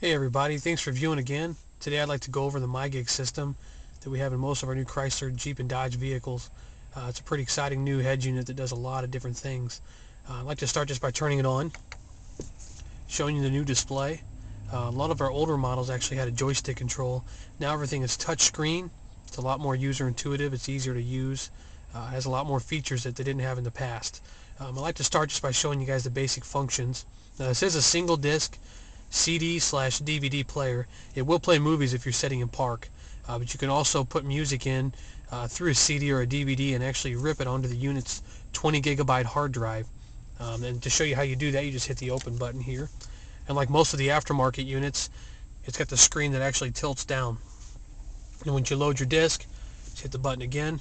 Hey everybody, thanks for viewing again. Today I'd like to go over the MyGig system that we have in most of our new Chrysler, Jeep, and Dodge vehicles. It's a pretty exciting new head unit that does a lot of different things. I'd like to start just by turning it on, showing you the new display. A lot of our older models actually had a joystick control. Now everything is touch screen. It's a lot more user intuitive. It's easier to use. Has a lot more features that they didn't have in the past. I'd like to start just by showing you guys the basic functions. Now this is a single disc CD/DVD player. It will play movies if you're sitting in park, but you can also put music in through a CD or a DVD and actually rip it onto the unit's 20 gigabyte hard drive. And to show you how you do that, you just hit the open button here. And like most of the aftermarket units, it's got the screen that actually tilts down. And when you load your disc, just hit the button again, and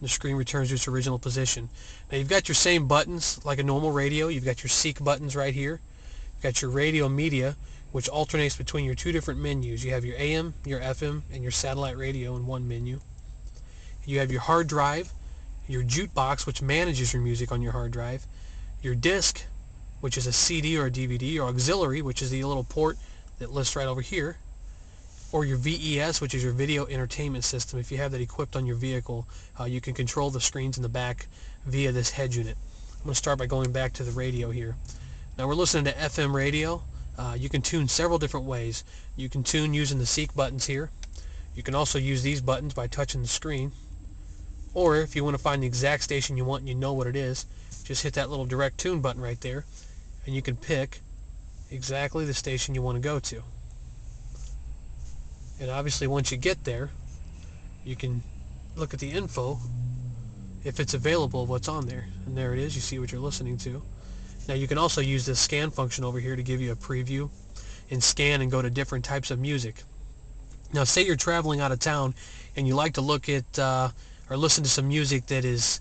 the screen returns to its original position. Now you've got your same buttons like a normal radio. You've got your seek buttons right here. Got your radio media, which alternates between your two different menus. You have your AM, your FM, and your satellite radio in one menu. You have your hard drive, your jukebox, which manages your music on your hard drive, your disc, which is a CD or a DVD, your auxiliary, which is the little port that lists right over here, or your VES, which is your video entertainment system. If you have that equipped on your vehicle, you can control the screens in the back via this head unit. I'm going to start by going back to the radio here. Now we're listening to FM radio. You can tune several different ways. You can tune using the seek buttons here. You can also use these buttons by touching the screen. Or if you want to find the exact station you want and you know what it is, just hit that little direct tune button right there and you can pick exactly the station you want to go to. And obviously once you get there, you can look at the info if it's available of what's on there. And there it is. You see what you're listening to. Now you can also use this scan function over here to give you a preview and scan and go to different types of music. Now say you're traveling out of town and you like to look at or listen to some music that is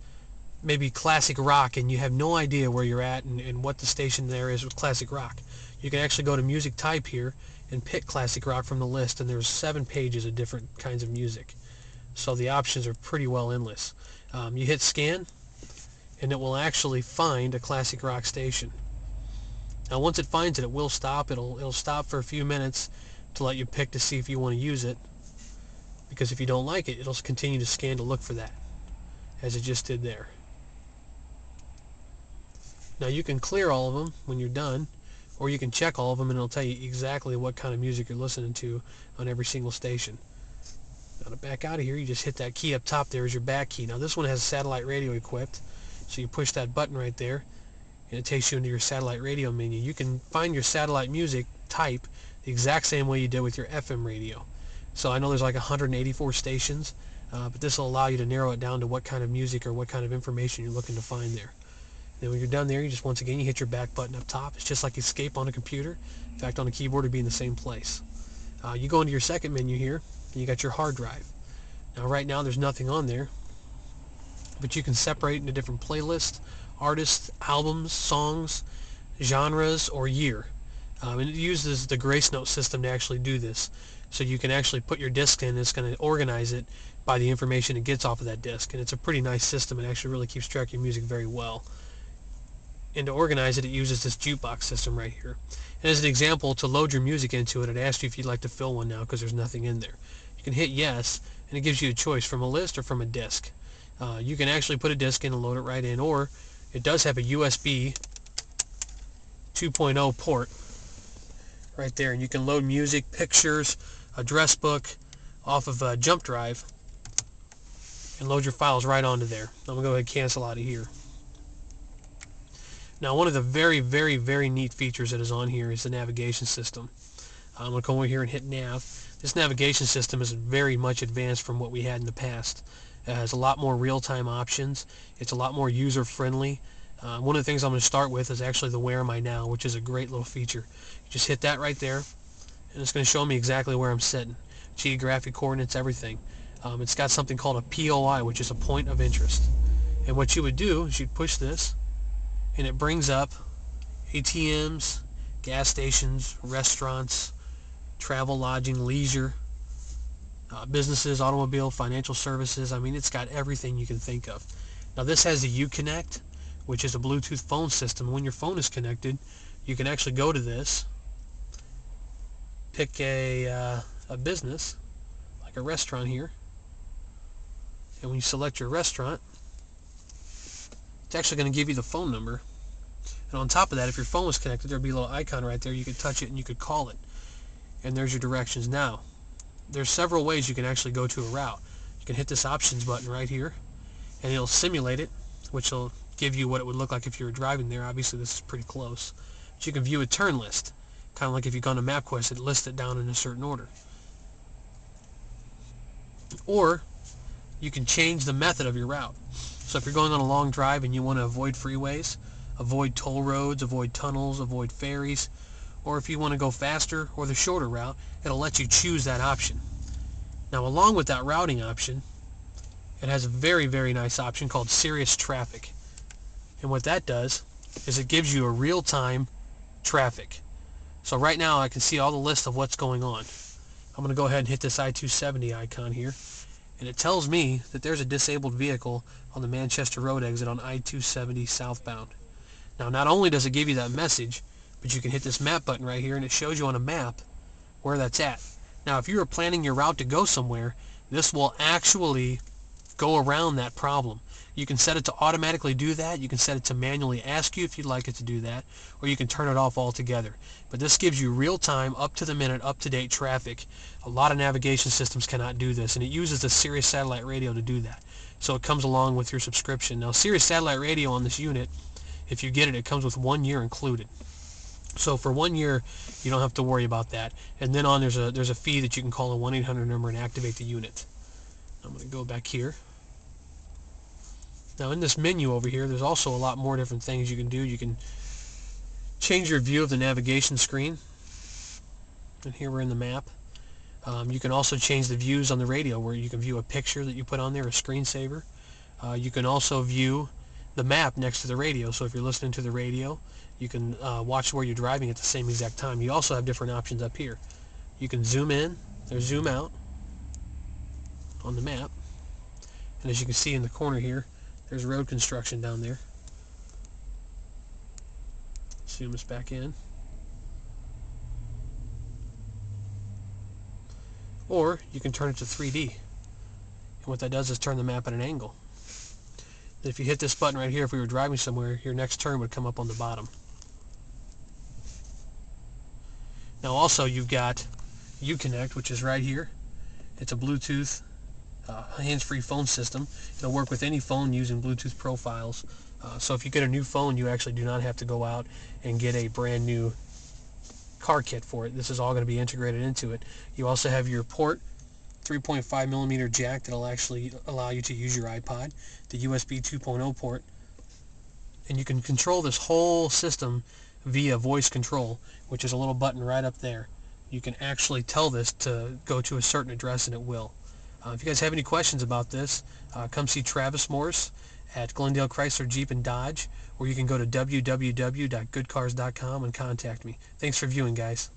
maybe classic rock and you have no idea where you're at and what the station there is with classic rock. You can actually go to music type here and pick classic rock from the list, and there's 7 pages of different kinds of music. So the options are pretty well endless. You hit scan and it will actually find a classic rock station. Now once it finds it, it will stop. It'll stop for a few minutes to let you pick to see if you want to use it, because if you don't like it, it'll continue to scan to look for that, as it just did there. Now you can clear all of them when you're done, or you can check all of them and it'll tell you exactly what kind of music you're listening to on every single station. Now to back out of here, you just hit that key up top there as your back key. Now this one has satellite radio equipped. So you push that button right there and it takes you into your satellite radio menu. You can find your satellite music type the exact same way you did with your FM radio. So I know there's like 184 stations, but this will allow you to narrow it down to what kind of music or what kind of information you're looking to find there. Then when you're done there, you just once again you hit your back button up top. It's just like escape on a computer. In fact, on a keyboard it'd be in the same place. You go into your second menu here and you got your hard drive. Now right now there's nothing on there, but you can separate into different playlists, artists, albums, songs, genres, or year. And it uses the Grace Note system to actually do this. So you can actually put your disc in and it's going to organize it by the information it gets off of that disc. And it's a pretty nice system. It actually really keeps track of your music very well. And to organize it, it uses this jukebox system right here. And as an example, to load your music into it, it asks you if you'd like to fill one now because there's nothing in there. You can hit yes, and it gives you a choice from a list or from a disc. You can actually put a disc in and load it right in, or it does have a USB 2.0 port right there, and you can load music, pictures, address book off of a jump drive and load your files right onto there. I'm going to go ahead and cancel out of here. Now one of the very, very, very neat features that is on here is the navigation system. I'm going to come over here and hit nav. This navigation system is very much advanced from what we had in the past. It has a lot more real-time options. It's a lot more user-friendly. One of the things I'm going to start with is actually the Where Am I Now, which is a great little feature. You just hit that right there, and it's going to show me exactly where I'm sitting. Geographic coordinates, everything. It's got something called a POI, which is a point of interest. And what you would do is you'd push this, and it brings up ATMs, gas stations, restaurants, travel, lodging, leisure, businesses, automobile, financial services. I mean, it's got everything you can think of. Now this has the Uconnect, which is a Bluetooth phone system. When your phone is connected, you can actually go to this pick a business, like a restaurant here. And when you select your restaurant, it's actually going to give you the phone number. And on top of that, if your phone was connected, there'd be a little icon right there. You could touch it and you could call it. And there's your directions. Now, there's several ways you can actually go to a route. You can hit this options button right here, and it'll simulate it, which will give you what it would look like if you were driving there. Obviously, this is pretty close. But you can view a turn list, kind of like if you've gone to MapQuest, it lists it down in a certain order. Or you can change the method of your route. So if you're going on a long drive and you want to avoid freeways, avoid toll roads, avoid tunnels, avoid ferries, or if you want to go faster or the shorter route, it'll let you choose that option. Now, along with that routing option, it has a very, very nice option called Serious Traffic. And what that does is it gives you a real-time traffic. So right now I can see all the list of what's going on. I'm going to go ahead and hit this I-270 icon here, and it tells me that there's a disabled vehicle on the Manchester Road exit on I-270 southbound. Now, not only does it give you that message, but you can hit this map button right here and it shows you on a map where that's at. Now, if you were planning your route to go somewhere, this will actually go around that problem. You can set it to automatically do that. You can set it to manually ask you if you'd like it to do that, or you can turn it off altogether. But this gives you real-time, up-to-the-minute, up-to-date traffic. A lot of navigation systems cannot do this, and it uses the Sirius satellite radio to do that. So it comes along with your subscription. Now, Sirius satellite radio on this unit, if you get it, it comes with 1 year included. So for 1 year, you don't have to worry about that. And then on, there's a fee that you can call a 1-800 number and activate the unit. I'm going to go back here. Now in this menu over here, there's also a lot more different things you can do. You can change your view of the navigation screen. And here we're in the map. You can also change the views on the radio, where you can view a picture that you put on there, a screensaver. You can also view the map next to the radio. So if you're listening to the radio, you can watch where you're driving at the same exact time. You also have different options up here. You can zoom in or zoom out on the map. And as you can see in the corner here, there's road construction down there. Zoom us back in. Or you can turn it to 3D. And what that does is turn the map at an angle. If you hit this button right here, if we were driving somewhere, your next turn would come up on the bottom. Now also you've got Uconnect, which is right here. It's a Bluetooth hands-free phone system. It'll work with any phone using Bluetooth profiles. So if you get a new phone, you actually do not have to go out and get a brand new car kit for it. This is all going to be integrated into it. You also have your port, 3.5 millimeter jack that'll actually allow you to use your iPod, the USB 2.0 port, and you can control this whole system via voice control, which is a little button right up there. You can actually tell this to go to a certain address and it will. If you guys have any questions about this, come see Travis Morse at Glendale Chrysler Jeep and Dodge, or you can go to www.goodcars.com and contact me. Thanks for viewing, guys.